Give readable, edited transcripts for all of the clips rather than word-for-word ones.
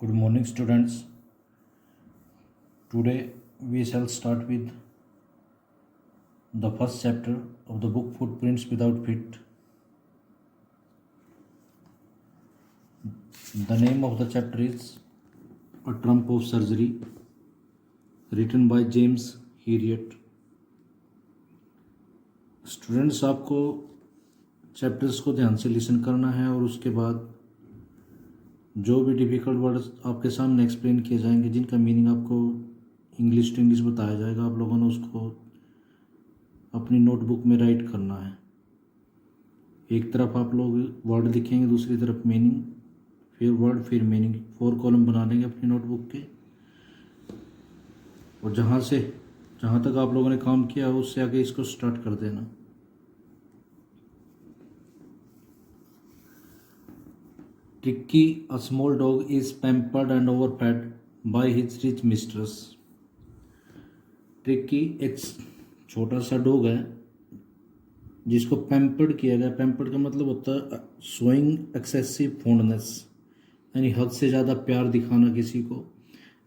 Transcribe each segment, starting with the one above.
Good morning, students. Today we shall start with the first chapter of the book Footprints Without Feet. The name of the chapter is A Trump of Surgery, written by James Herriot. Students, आपको chapters को ध्यान से listen करना है और उसके बाद जो भी डिफ़िकल्ट वर्ड्स आपके सामने एक्सप्लेन किए जाएंगे, जिनका मीनिंग आपको इंग्लिश टू इंग्लिश बताया जाएगा, आप लोगों ने उसको अपनी नोटबुक में राइट करना है। एक तरफ आप लोग वर्ड लिखेंगे, दूसरी तरफ मीनिंग, फिर वर्ड, फिर मीनिंग। 4 कॉलम बना लेंगे अपनी नोटबुक के। और जहाँ तक आप लोगों ने काम किया उससे आगे इसको स्टार्ट कर देना। Tricky, a small dog, is pampered and overfed by his rich mistress. Tricky एक छोटा सा डॉग है जिसको पैम्पर्ड किया गया। पैम्पर्ड का मतलब होता है शोइंग एक्सेसिव फॉन्डनेस, यानी हद से ज़्यादा प्यार दिखाना किसी को।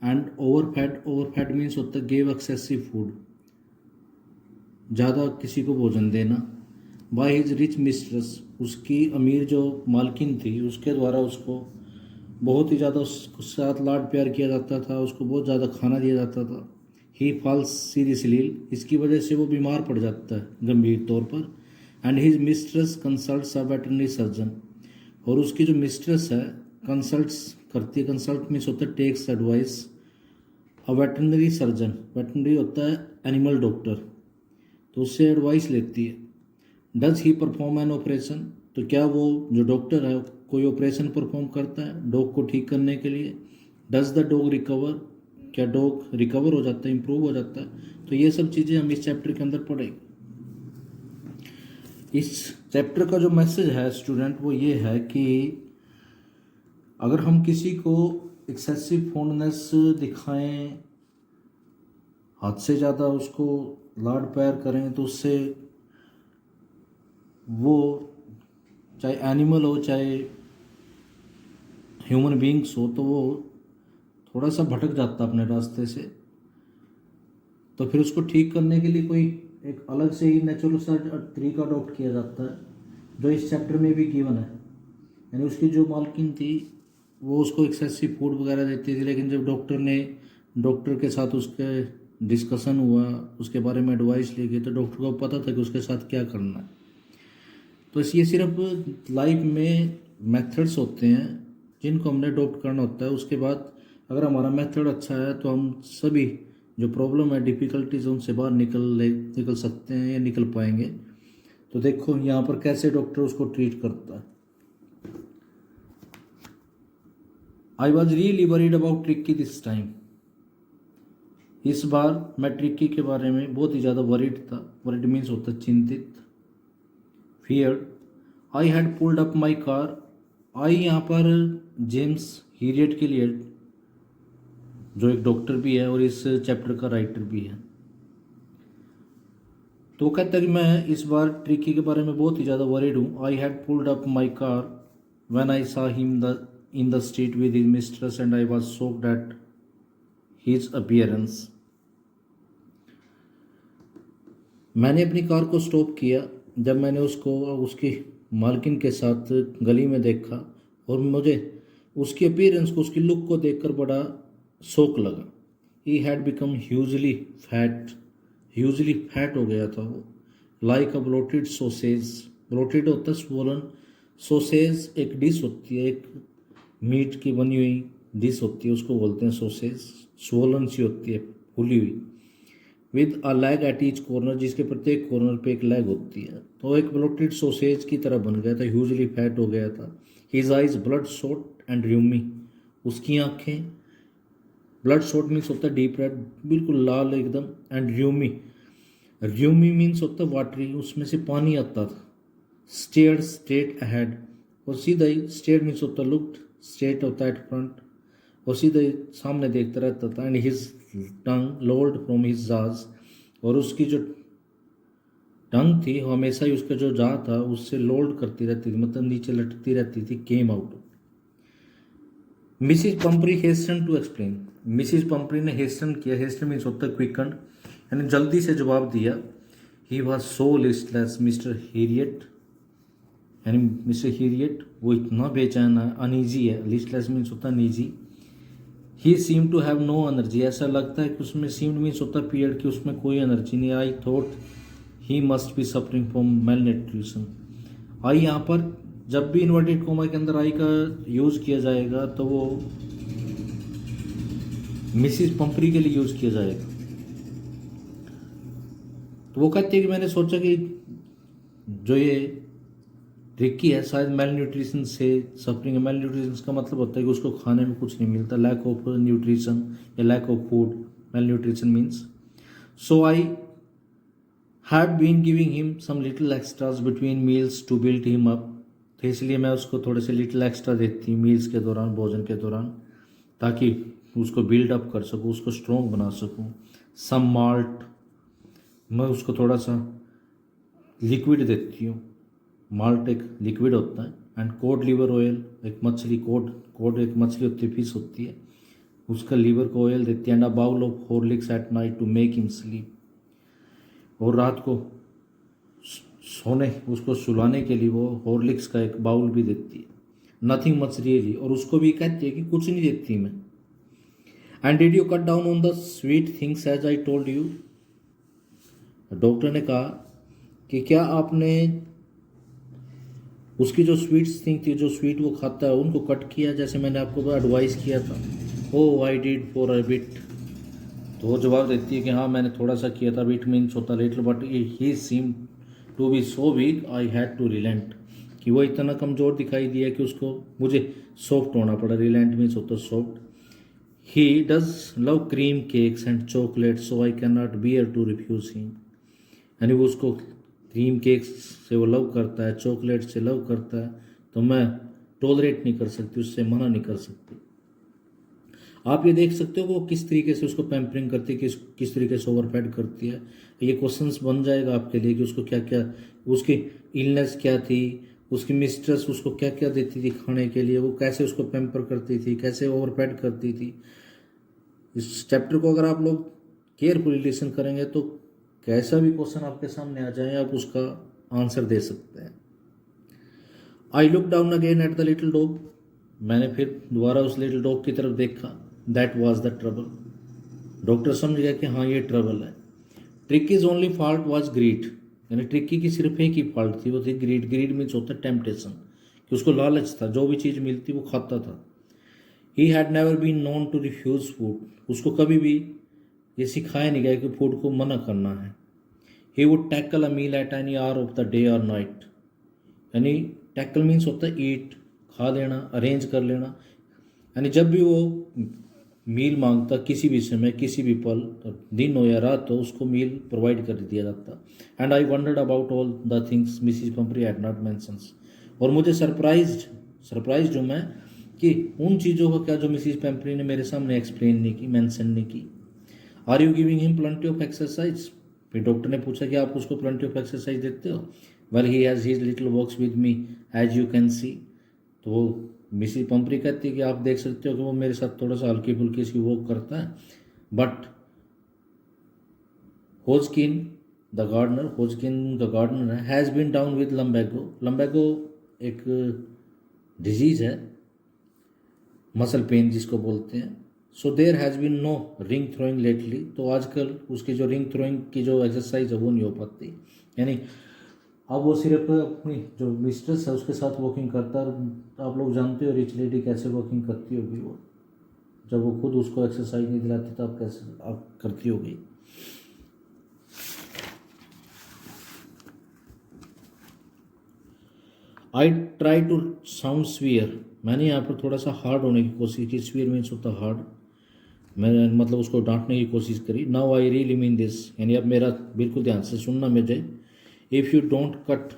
एंड ओवरफेड मीन्स होता है गिव एक्सेसिव फूड, ज़्यादा किसी को भोजन देना। बाय हिज रिच मिस्ट्रेस, उसकी अमीर जो मालकिन थी उसके द्वारा उसको बहुत ही ज़्यादा उसके साथ लाड प्यार किया जाता था, उसको बहुत ज़्यादा खाना दिया जाता था। ही फॉल्स सीरियसली, इसकी वजह से वो बीमार पड़ जाता है गंभीर तौर पर। And his mistress consults a veterinary surgeon, और उसकी जो मिस्ट्रेस है कंसल्ट्स करती है। कंसल्ट मीन्स होता है टेक्स एडवाइस। अ वेटरनरी सर्जन, वेटरनरी होता है एनिमल डॉक्टर, तो उससे एडवाइस लेती है। Does he perform an operation, तो क्या वो जो डॉक्टर है कोई ऑपरेशन परफॉर्म करता है डॉग को ठीक करने के लिए। डज द डॉग रिकवर, क्या डॉग रिकवर हो जाता है, इम्प्रूव हो जाता है। तो ये सब चीज़ें हम इस चैप्टर के अंदर पढ़ेंगे। इस चैप्टर का जो मैसेज है स्टूडेंट वो ये है कि अगर हम किसी को एक्सेसिव फॉन्डनेस दिखाएं, हद से ज़्यादा उसको लाड प्यार करें, तो उससे वो चाहे एनिमल हो चाहे ह्यूमन बींग्स हो, तो वो थोड़ा सा भटक जाता है अपने रास्ते से। तो फिर उसको ठीक करने के लिए कोई एक अलग से ही नेचुरल सा तरीका अडॉप्ट किया जाता है, जो इस चैप्टर में भी गिवन है। यानी उसकी जो मालकिन थी वो उसको एक्सेसिव फूड वगैरह देती थी, लेकिन जब डॉक्टर के साथ उसके डिस्कशन हुआ, उसके बारे में एडवाइस ली गई, तो डॉक्टर को पता था कि उसके साथ क्या करना है। तो ये सिर्फ लाइफ में मेथड्स होते हैं जिनको हमने अडॉप्ट करना होता है। उसके बाद अगर हमारा मेथड अच्छा है तो हम सभी जो प्रॉब्लम है, डिफ़िकल्टीज, उनसे बाहर निकल सकते हैं या निकल पाएंगे। तो देखो यहाँ पर कैसे डॉक्टर उसको ट्रीट करता है। I was really worried about tricky this time, इस बार मैं ट्रिक्की के बारे में बहुत ही ज़्यादा वरीड था। वरीड मीन्स होता है चिंतित। Feared, I had pulled up my car. I यहाँ पर जेम्स हीरियट के लिए, जो एक डॉक्टर भी है और इस चैप्टर का राइटर भी है, तो कहता है कि मैं इस बार ट्रिकी के बारे में बहुत ही ज़्यादा वरीड हूँ। आई had pulled up my car when I saw him in the street with his mistress and I was shocked at his appearance. मैंने अपनी कार को स्टॉप किया जब मैंने उसको उसकी मालकिन के साथ गली में देखा, और मुझे उसकी अपीयरेंस को, उसकी लुक को देखकर बड़ा शौक लगा। He had become hugely fat हो गया था वो। लाइक अ ब्लोटेड सोसेज, ब्लोटेड होता है स्वोलन, सोसेज एक डिश होती है, एक मीट की बनी हुई डिश होती है, उसको बोलते हैं सोसेज। स्वोलन सी होती है, फूली हुई। With a leg at each corner, जिसके प्रत्येक कॉर्नर पे एक लेग होती है। तो एक ब्लोटेड सोसेज की तरह बन गया था, ह्यूजली फैट हो गया था। His eyes blood shot and rheumy, उसकी आंखें, ब्लड शॉट मीन्स होता है डीप रेड, बिल्कुल लाल एकदम। एंड र्यूमी मीन्स होता है वाटरी, उसमें से पानी आता था। स्टेयर्ड स्ट्रेट अहेड, और सीधा ही, स्टेयर्ड मीन्स होता है लुक्ड, स्ट्रेट होता है एट फ्रंट, और सीधा ही सामने देखता रहता था। And his tongue lolled from his jaws, और उसकी जो टंग थी वो हमेशा ही उसका जो जा था उससे लोल्ड करती रहती थी, मतलब नीचे लटकती रहती थी, came out. Mrs Pumphrey hasten to explain, Mrs Pumphrey ने हेस्टन किया, हेस्टन मीन्स होता है क्विकंड, यानी जल्दी से जवाब दिया। He was so listless mister Harriet, यानी मिस्टर हेरियट वो इतना बेचैन है, अनईजी है, लिस्टलेस मीन्स होता है uneasy. He seem to have no energy, ऐसा लगता है कि उसमें सीम्ड मीन्स होता है पीरियड कि उसमें कोई एनर्जी नहीं। I thought he must be suffering from malnutrition. आई यहाँ पर जब भी इन्वर्टेड कोमा के अंदर आई का यूज़ किया जाएगा तो वो मिसिस पंपरी के लिए यूज़ किया जाएगा। तो वो कहती है कि मैंने सोचा कि जो ये रिक्की है शायद मेल न्यूट्रिशन से सफरिंग है। मेल न्यूट्रिशन का मतलब होता है कि उसको खाने में कुछ नहीं मिलता, लैक ऑफ न्यूट्रिशन या lack of food, malnutrition means. So I had been giving him some little extras between meals to build him up, तो इसलिए मैं उसको थोड़े से लिटिल एक्स्ट्रा देती हूँ मील्स के दौरान, भोजन के दौरान, ताकि उसको बिल्ड अप कर सकूँ, उसको स्ट्रॉन्ग बना सकूँ। सम माल्ट, मैं उसको थोड़ा सा लिक्विड देती हूँ, माल्ट एक लिक्विड होता है। एंड कोड लीवर ऑयल, एक मछली, कोड एक मछली होती है, फिश होती है, उसका लीवर को ऑयल देती है। And a bowl of Horlicks at night to make him sleep, और रात को सोने उसको सुलाने के लिए वो हॉर्लिक्स का एक बाउल भी देती है। नथिंग मच रियली, और उसको भी कहती है कि कुछ नहीं देती मैं। And did you cut down on the sweet things as I told you, doctor ने कहा कि क्या आपने उसकी जो स्वीट्स थिंग थी, जो स्वीट वो खाता है, उनको कट किया जैसे मैंने आपको एडवाइस किया था। Oh I did for a bit, तो वो जवाब देती है कि हाँ मैंने थोड़ा सा किया था। बिट मीन्स होता little, but he seem to be so weak I had to relent, कि वो इतना कमज़ोर दिखाई दिया कि उसको मुझे सॉफ्ट होना पड़ा। रिलेंट मीन्स होता soft. He does love cream cakes and chocolate so I can not bear to refuse him, यानी वो उसको क्रीम केक्स से वो लव करता है, चॉकलेट से लव करता है, तो मैं टॉलरेट नहीं कर सकती, उससे मना नहीं कर सकती। आप ये देख सकते हो कि वो किस तरीके से उसको पैम्परिंग करती है, किस तरीके से ओवरफेड करती है। ये क्वेश्चंस बन जाएगा आपके लिए कि उसको क्या क्या, उसकी इलनेस क्या थी, उसकी मिस्ट्रेस उसको क्या क्या देती थी खाने के लिए, वो कैसे उसको पैम्पर करती थी, कैसे ओवरफेड करती थी। इस चैप्टर को अगर आप लोग केयरफुली लिसन करेंगे तो कैसा भी क्वेश्चन आपके सामने आ जाए आप उसका आंसर दे सकते हैं। I look down again at the little dog, मैंने फिर दोबारा उस लिटिल डॉग की तरफ देखा। That was the trouble, doctor समझ गया कि हाँ ये ट्रबल है। Tricki's only fault was greed, यानी ट्रिकी की सिर्फ एक ही फॉल्ट थी, वो थी ग्रीड। ग्रीड मीन्स होता है टेम्पटेशन, कि उसको लालच था, जो भी चीज़ मिलती वो खाता था। He had never been known to refuse food, उसको कभी भी ये सिखाया नहीं गया कि फूड को मना करना है। He would tackle a meal at any hour of the day और नाइट, यानी टैकल मीन्स होता है ईट, खा लेना, अरेंज कर लेना, यानी जब भी वो मील मांगता किसी भी समय, किसी भी पल, दिन हो या रात हो, उसको मील प्रोवाइड कर दिया जाता। And I wondered about all the things Mrs Pumphrey had not mentions, और मुझे सरप्राइज हूँ मैं कि उन चीज़ों का क्या जो मिसिज पंपरी ने मेरे सामने एक्सप्लेन नहीं की, मेंशन नहीं की। Are you giving him plenty of exercise, फिर डॉक्टर ने पूछा कि आप उसको प्लेंटी ऑफ एक्सरसाइज देते हो। Well he has his little works with me as you can see, तो वो मिसिज पंपरी कहती है कि आप देख सकते हो कि वो मेरे साथ थोड़ा सा हल्की फुल्की सी वॉक करता है। But Hodgkin the gardener has been down with lumbago, lumbago एक डिजीज़ है, मसल पेन जिसको बोलते हैं। So there has been no ring throwing lately, तो आजकल उसकी जो रिंग थ्रोइंग की जो एक्सरसाइज है वो नहीं हो पाती, यानी अब वो सिर्फ अपनी जो मिस्ट्रेस है उसके साथ वॉकिंग करता है। आप लोग जानते हो रिच लेडी कैसे वॉकिंग करती होगी, वो जब वो खुद उसको एक्सरसाइज नहीं दिलाती तो आप कैसे आप करती होगी। I try to sound severe, मैंने यहाँ पर थोड़ा सा हार्ड होने की कोशिश की। स्वीयर मीन्स होता हार्ड, मैंने मतलब उसको डांटने की कोशिश करी। Now I really mean this, यानी अब मेरा बिल्कुल ध्यान से सुनना मुझे। If you don't cut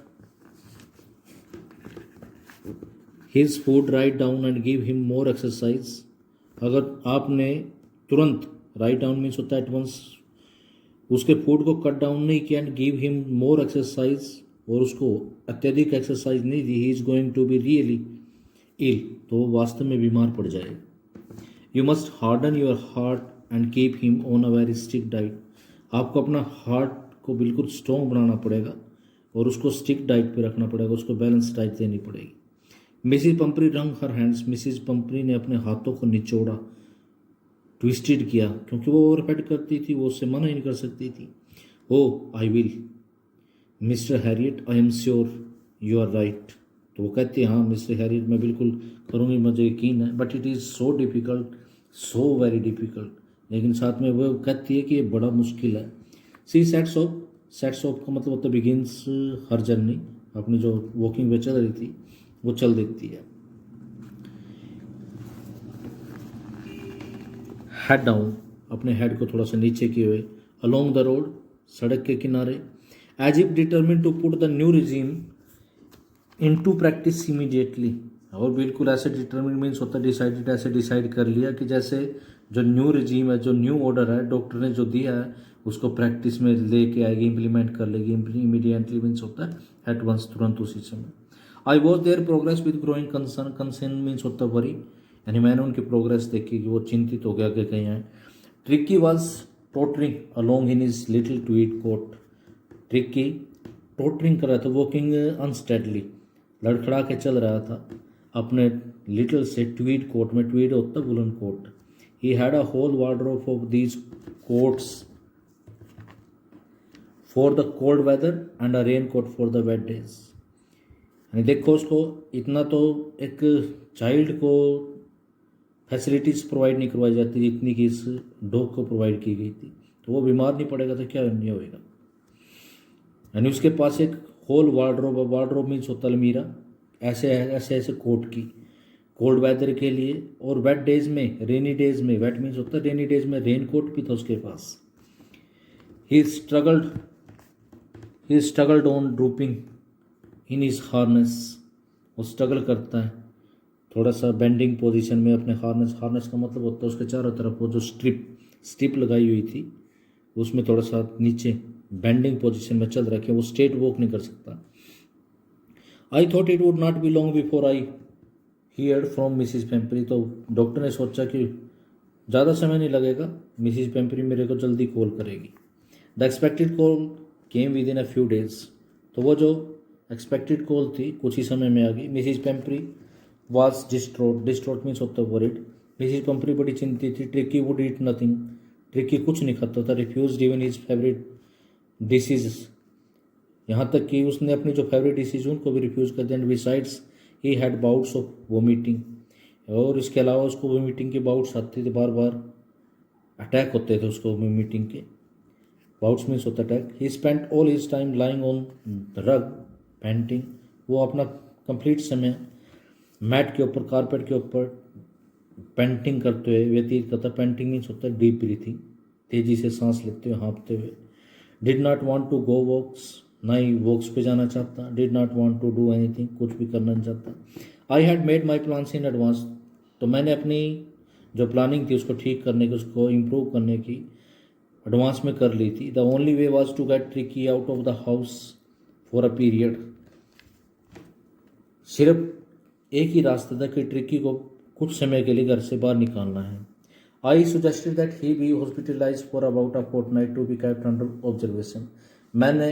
his food right down and give him more exercise, अगर आपने तुरंत, राइट डाउन मीन्स होता है एट वंस, उसके फूड को कट डाउन नहीं किया and give him more exercise, और उसको अत्यधिक एक्सरसाइज नहीं दी, he is going to be really ill, तो वो वास्तव में बीमार पड़ जाएगा। You must harden your heart and keep him on a very strict diet. आपको अपना हार्ट को बिल्कुल स्ट्रॉन्ग बनाना पड़ेगा और उसको स्ट्रिक्ट डाइट पे रखना पड़ेगा, उसको बैलेंस डाइट देनी पड़ेगी। मिसिज पंपरी रंग हर हैंड्स, मिसिज पंपरी ने अपने हाथों को निचोड़ा, ट्विस्टेड किया, क्योंकि वो ओवरफेड करती थी, वो उससे मना ही नहीं कर सकती थी। Oh I will mister Herriot, I am sure you are right. तो वो कहती है हाँ मिस्टर हैरियट मैं बिल्कुल करूँगी, मुझे यकीन है, but it is so difficult, so very difficult. लेकिन साथ में वो कहती है कि ये बड़ा मुश्किल है। सी सेट्स ऑफ का मतलब होता है बिगिंस हर जर्नी, अपनी जो वॉकिंग वे चल रही थी वो चल देती है। हेड डाउन, अपने हेड को थोड़ा सा नीचे किए हुए, अलोंग द रोड, सड़क के किनारे, as if determine to put the new regime into practice immediately. और बिल्कुल ऐसे डिटर्मिन मीन्स होता है डिसाइडेड, ऐसे डिसाइड कर लिया कि जैसे जो न्यू रिजीम है, जो न्यू ऑर्डर है डॉक्टर ने जो दिया है उसको प्रैक्टिस में लेके आएगी, इम्प्लीमेंट कर लेगी। इमीडिएटली मीन्स होता है एट वंस, तुरंत उसी समय। I was there progress with growing concern, concern means होता है वरी, यानी मैंने उनकी प्रोग्रेस देखी कि वो चिंतित हो गया कि कहीं आए। Tricki was tottering along in his little tweed coat, Tricki tottering कर रहा था, वॉकिंग अनस्टेडली, लड़खड़ा के चल रहा था अपने लिटिल से ट्वीड कोट में, ट्वीड होता है woollen coat. He had a whole wardrobe of these coats for the cold weather and a rain coat for the wet days. यानी देखो उसको इतना तो एक चाइल्ड को फैसिलिटीज़ प्रोवाइड नहीं करवाई जाती जितनी कि इस डॉग को प्रोवाइड की गई थी। तो वो बीमार नहीं पड़ेगा तो क्या नहीं होएगा। यानी उसके पास एक होल वार्डरोब, वार्डरोब मीन्स होता अलमीरा, ऐसे ऐसे कोट की, कोल्ड वेदर के लिए, और वेट डेज में, रेनी डेज में, वेट मीन्स होता है रेनी डेज में, रेन कोट भी था उसके पास। He struggled on drooping in his harness, वो स्ट्रगल करता है थोड़ा सा बेंडिंग पोजीशन में अपने हार्नेस, हार्नेस का मतलब होता है उसके चारों तरफ वो जो स्ट्रिप लगाई हुई थी उसमें थोड़ा सा नीचे बेंडिंग पोजीशन में चल रखे, वो स्ट्रेट वॉक नहीं कर सकता। I thought it would not be long before I heard from Mrs Pumphrey, तो डॉक्टर ने सोचा कि ज़्यादा समय नहीं लगेगा, मिसिज पेम्परी मेरे को जल्दी कॉल करेगी। The expected call came with in a few days, तो वो जो एक्सपेक्टेड कॉल थी कुछ ही समय में आ गई। मिसिज पेम्परी वॉज डिस्ट्रोट मीन्स होता है वरिड, मिसिज पेम्परी बड़ी चिंतित थी। Tricki would eat nothing, Tricki कुछ नहीं खाता था। Refuse even his favourite dishes, यहाँ तक कि उसने अपनी जो फेवरेट डिशेज उनको भी रिफ्यूज़ कर दिया। And besides he had bouts of vomiting, और इसके अलावा उसको वोमिटिंग के बाउट्स आते थे, बार बार अटैक होते थे उसको वोमिटिंग के। बाउट्स मीन्स होता attack. He spent all his time lying on the rug painting, वो अपना कंप्लीट समय मैट के ऊपर, कारपेट के ऊपर पेंटिंग करते हुए व्यतीत करता। पेंटिंग मीन्स होता है डीप ब्रीथिंग, तेज़ी से सांस लेते हुए, हाँपते हुए। Did not want to go walks, ना ही वॉक्स पे जाना चाहता। Did not want to do anything, कुछ भी करना नहीं चाहता। I had made my plans in advance, तो मैंने अपनी जो प्लानिंग थी उसको ठीक करने की, उसको इम्प्रूव करने की एडवांस में कर ली थी। The only way was to get Tricki out of the house for a period, सिर्फ एक ही रास्ता था कि ट्रिकी को कुछ समय के लिए घर से बाहर निकालना है। I suggested that he be hospitalise for about a fortnight to be kept under observation, मैंने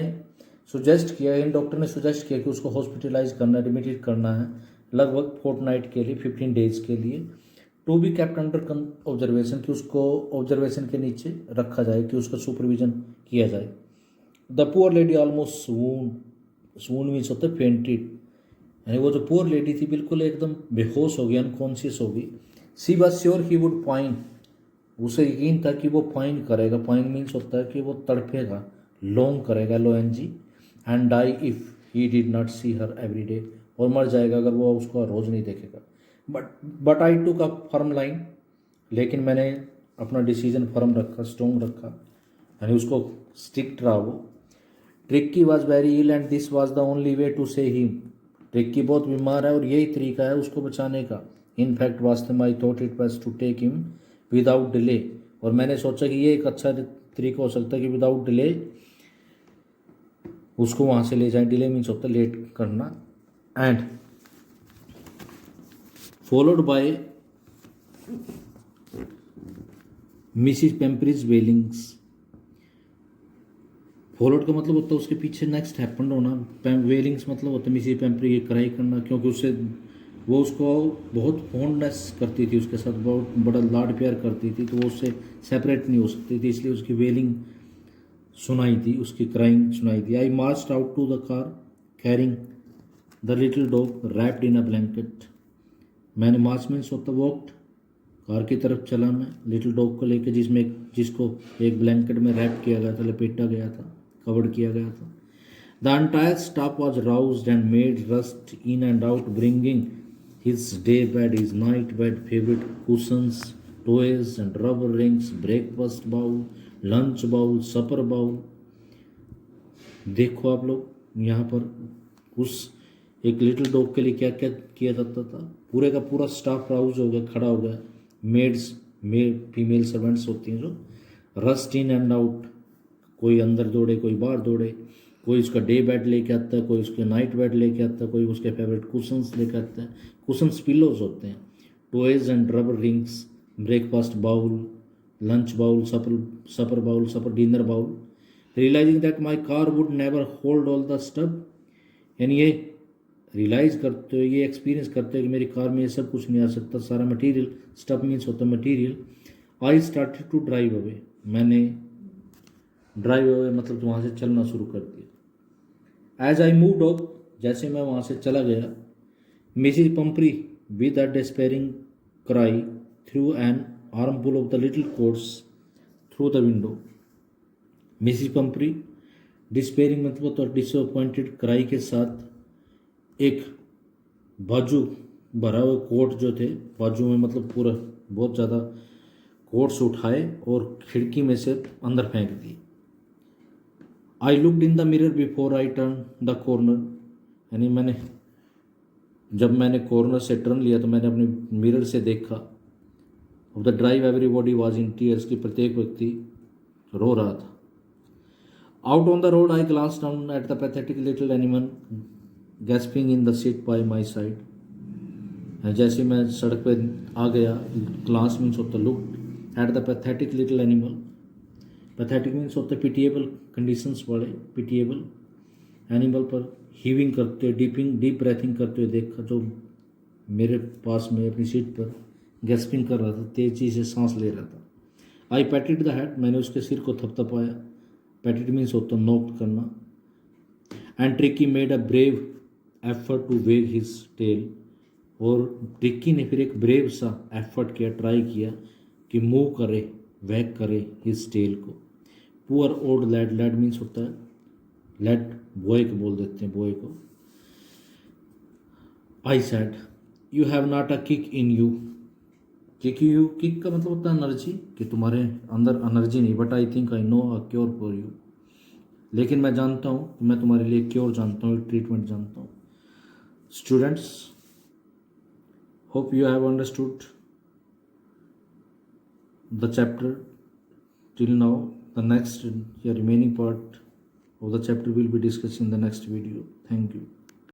सुजेस्ट किया, इन डॉक्टर ने सुजेस्ट किया कि उसको हॉस्पिटलाइज करना, एडमिटेड करना है लगभग फोर्टनाइट के लिए, 15 डेज के लिए। To be kept under observation, कि उसको ऑब्जर्वेशन के नीचे रखा जाए, कि उसका सुपरविजन किया जाए। The poor lady almost soon means होता है फेंटेड, यानी वो जो पुअर लेडी थी बिल्कुल एकदम बेहोश हो गई, अनकॉन्शियस हो गई। She was sure he would fine, उसे यकीन था कि वो फाइन करेगा। फाइन मीन्स होता है कि वो तड़पेगा, लॉन्ग करेगा, LONG, and die if he did not see her every day, और मर जाएगा अगर वो उसको रोज़ नहीं देखेगा। But I took a firm line, लेकिन मैंने अपना डिसीजन फर्म रखा, स्ट्रॉन्ग रखा, यानी उसको स्ट्रिक्ट रहा वो। Tricki was very ill and this was the only way to save him, Tricki बहुत बीमार है और यही तरीका है उसको बचाने का। इन फैक्ट वास्तव में I thought it was to take him without delay, और मैंने सोचा कि ये एक अच्छा तरीका हो सकता है कि विदाउट डिले उसको वहाँ से ले जाएं। डिले मीन्स होता है लेट करना। And followed by Mrs Pumphrey's wailings, followed का मतलब होता है उसके पीछे नेक्स्ट हैपन होना, वेलिंग्स मतलब होता है मिसिज पेम्परी की क्राई करना, क्योंकि उससे वो उसको बहुत फॉन्डनेस करती थी, उसके साथ बहुत बड़ा लाड प्यार करती थी, तो वो उससे सेपरेट नहीं हो सकती थी, इसलिए उसकी वेलिंग सुनाई थी, उसकी क्राइंग सुनाई थी। I marched out to the car carrying the little dog wrapped in a blanket, मैंने मार्च मीन्स होता वॉक्ड, कार की तरफ चला मैं लिटिल डॉग को लेकर, जिसको एक ब्लैंकेट में रैप किया गया था, लपेटा गया था, कवर्ड किया गया था। The entire staff was roused and made rushed in and out, bringing his day bed, his night bed, favourite cushions, toys and rubber rings, breakfast bowl, lunch bowl, supper bowl. देखो आप लोग यहाँ पर उस एक लिटिल डॉग के लिए क्या क्या किया जाता था, पूरे का पूरा स्टाफ राउज हो गया, खड़ा हो गया, मेड्स फीमेल सर्वेंट्स होती हैं जो, रस्ट इन एंड आउट, कोई अंदर दौड़े कोई बाहर दौड़े, कोई उसका डे बेड लेके आता है, कोई उसके नाइट बेड लेके आता है, कोई उसके फेवरेट कुशंस लेके आता है, कुशंस पिलोज होते हैं, toys and rubber rings, breakfast bowl, lunch bowl, supper bowl, supper dinner bowl, realising that my car would never hold all the stuff, यानी ये रियलाइज करते हो, ये एक्सपीरियंस करते हो कि मेरी कार में ये सब कुछ नहीं आ सकता, सारा मटेरियल, स्टफ मीन्स होता है material. I started to drive away, मैंने ड्राइव अवे मतलब वहाँ से चलना शुरू कर दिया। एज आई मूव्ड ऑफ, जैसे मैं वहाँ से चला गया, Mrs Pumphrey with a despairing cry threw an armful of the little coats through the window, Mrs Pumphrey despairing मतलब तो डिसअपॉइंटेड क्राई के साथ एक बाजू भरा हुए कोट जो थे, बाजू में मतलब पूरा बहुत ज़्यादा कोट्स उठाए और खिड़की में से अंदर फेंक दिए। I looked in the mirror before I turn the corner, यानी जब मैंने कॉर्नर से टर्न लिया तो मैंने अपने मिरर से देखा। Of the drive everybody was in tears, की प्रत्येक व्यक्ति रो रहा था। Out on the road I glanced down at the pathetic little animal gasping in the seat bye my side, जैसे मैं सड़क पे आ गया, ग्लांस मीन्स होता look at the pathetic little animal, pathetic means होता पिटिएबल कंडीशंस वाले, pitiable animal पर heaving करते हुए, डीप ब्रेथिंग करते हुए देखा, जो मेरे पास में अपनी सीट पर गैस्पिंग कर रहा था, तेजी से सांस ले रहा था। आई पैटेड द हेड, मैंने उसके सिर को थपथपाया, पैटेड मीन्स होता नोक करना। And Tricki made a brave effort to wag his tail, और ट्रिकी ने फिर एक ब्रेव सा एफर्ट किया, ट्राई किया कि मूव करे, वैग करे हिज टेल को। Poor old lad, lad means होता है लैड, बॉय को बोल देते हैं, बॉय को। I said you have not a kick in you, kick का मतलब होता है एनर्जी, कि तुम्हारे अंदर एनर्जी नहीं, but I think I know a cure for you, लेकिन मैं जानता हूँ कि मैं तुम्हारे लिए क्योर जानता हूँ, ट्रीटमेंट जानता हूँ। Students, hope you have understood the chapter till now. The next, remaining part of the chapter will be discussed in the next video. Thank you.